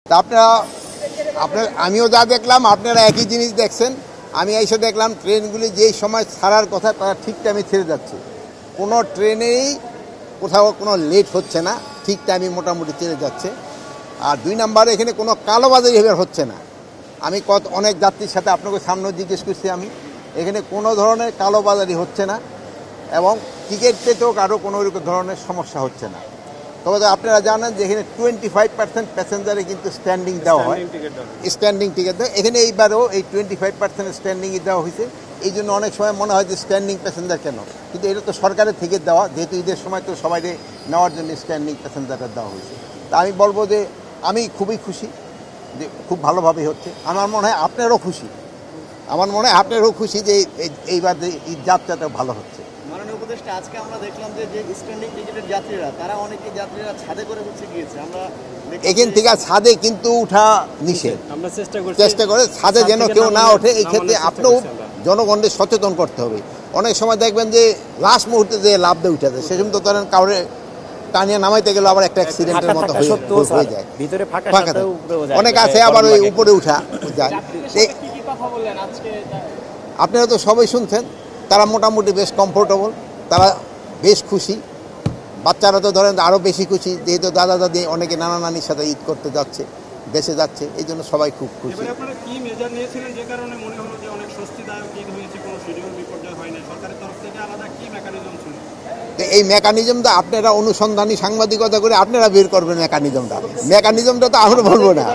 তা আমিও যা দেখলাম আপনারা একই জিনিস দেখছেন। আমি এসে দেখলাম ট্রেনগুলি যেই সময় ছাড়ার কথা তারা ঠিক টাইমে ছেড়ে যাচ্ছে, কোনো ট্রেনেই কোথাও কোনো লেট হচ্ছে না, ঠিক টাইমে মোটামুটি ছেড়ে যাচ্ছে। আর 2 নম্বরে এখানে কোনো কালোবাজারি এবার হচ্ছে না। আমি অনেক যাত্রীর সাথে আপনাকে সামনে জিজ্ঞেস করছি, আমি এখানে কোনো ধরনের কালোবাজারি হচ্ছে না এবং টিকিট পেতেও কারো কোনো ধরনের সমস্যা হচ্ছে না। তবে আপনারা জানেন যে এখানে 25% প্যাসেঞ্জারে কিন্তু স্ট্যান্ডিং দেওয়া হয়, স্ট্যান্ডিং টিকিট দেয়। এখানে এইবারও এই 25% স্ট্যান্ডিংই দেওয়া হয়েছে। এই জন্য অনেক সময় মনে হয় যে স্ট্যান্ডিং প্যাসেঞ্জার কেন, কিন্তু এটা তো সরকারের থেকে দেওয়া, যেহেতু ঈদের সময় তো সবাই নেওয়ার জন্য স্ট্যান্ডিং প্যাসেঞ্জারটা দেওয়া হয়েছে। তা আমি বলবো যে আমি খুবই খুশি যে খুব ভালোভাবে হচ্ছে। আমার মনে হয় আপনারও খুশি, যে এইবার যে ঈদ যাত্রাটা ভালো হচ্ছে। মাননীয় উপদেষ্টা, আজকে আমরা দেখলাম যে স্ট্যান্ডিং টিকিটের যাত্রীরা তারা অনেকে যাত্রীরা ছাদে করে গিয়েছে। আমরা এখান থেকে ছাদে কিন্তু উঠা নিষেধ, আমরা চেষ্টা করে ছাদে যেন কেউ না ওঠে। এই ক্ষেত্রে আপনিও জনগণকে সচেতন করতে হবে। অনেক সময় দেখবেন যে লাস্ট মুহূর্তে যে লাভ দিয়ে উঠে যায়, সেরকম তো ধরেন কাউরে টানিয়ে নামাইতে গেলে আবার একটা অ্যাক্সিডেন্টের মতো হয়ে যায়, ফাঁকা থাকে। অনেক আছে আবার ওই উপরে উঠা যায়। আপনারা তো সবাই শুনছেন, তারা মোটামুটি বেশ কমফোর্টেবল, তারা বেশ খুশি। বাচ্চারা তো ধরেন আরও বেশি খুশি, যেহেতু দাদা দাদি অনেকে নানা নানির সাথে ঈদ করতে যাচ্ছে, দেশে যাচ্ছে, এই জন্য সবাই খুব খুশি। এই মেকানিজমটা আপনারা অনুসন্ধানী সাংবাদিকতা করে আপনারা বের করবেন। মেকানিজমটা তো আমরা বলবো না।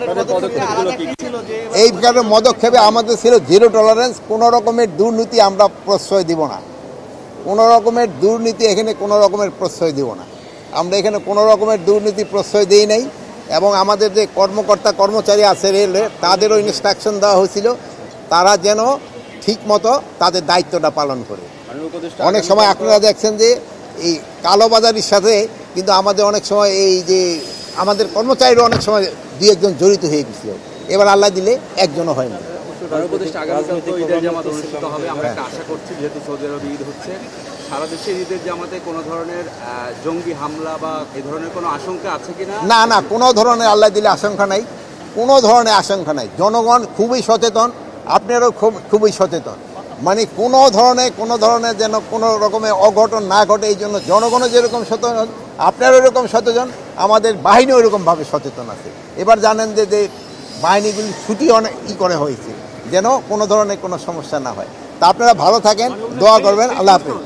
এই কারণে পদক্ষেপে আমাদের ছিল 0 টলারেন্স। কোনো রকমের দুর্নীতি আমরা প্রশ্রয় দিব না, কোনো রকমের দুর্নীতি এখানে কোনো রকমের প্রশ্রয় দিব না। আমরা এখানে কোনো রকমের দুর্নীতি প্রশ্রয় দিই নাই। এবং আমাদের যে কর্মকর্তা কর্মচারী আছে রেলে, তাদেরও ইনস্ট্রাকশন দেওয়া হয়েছিল তারা যেন ঠিক মতো তাদের দায়িত্বটা পালন করে। অনেক সময় আপনারা দেখছেন যে এই কালোবাজারির সাথে কিন্তু আমাদের অনেক সময় এই যে আমাদের কর্মচারীরা অনেক সময় 2-1 জন জড়িত হয়ে গেছিল। এবার আল্লাহ দিলে একজনও হয় না। সারা দেশের ঈদের জামাতে কোনো ধরনের জঙ্গি হামলা বা এই ধরনের কোনো আশঙ্কা আছে কিনা? না, কোনো ধরনের আল্লাহ দিলে আশঙ্কা নাই, কোনো ধরনের আশঙ্কা নাই। জনগণ খুবই সচেতন, আপনারাও খুবই সচেতন। মানে কোনো ধরনের যেন কোনো রকমের অঘটন না ঘটে, এই জন্য জনগণও যেরকম সচেতন, আপনারও এরকম সচেতন, আমাদের বাহিনীও এরকমভাবে সচেতন আছে। এবার জানেন যে বাহিনীগুলি ছুটি অনেক করে হয়েছে, যেন কোনো ধরনের কোনো সমস্যা না হয়। তা আপনারা ভালো থাকেন, দোয়া করবেন। আল্লাহ হাফেজ।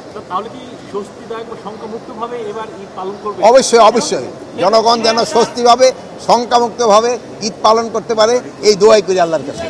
অবশ্যই জনগণ যেন স্বস্তিভাবে শঙ্কামুক্তভাবে ঈদ পালন করতে পারে, এই দোয়াই করি আল্লাহর কাছে।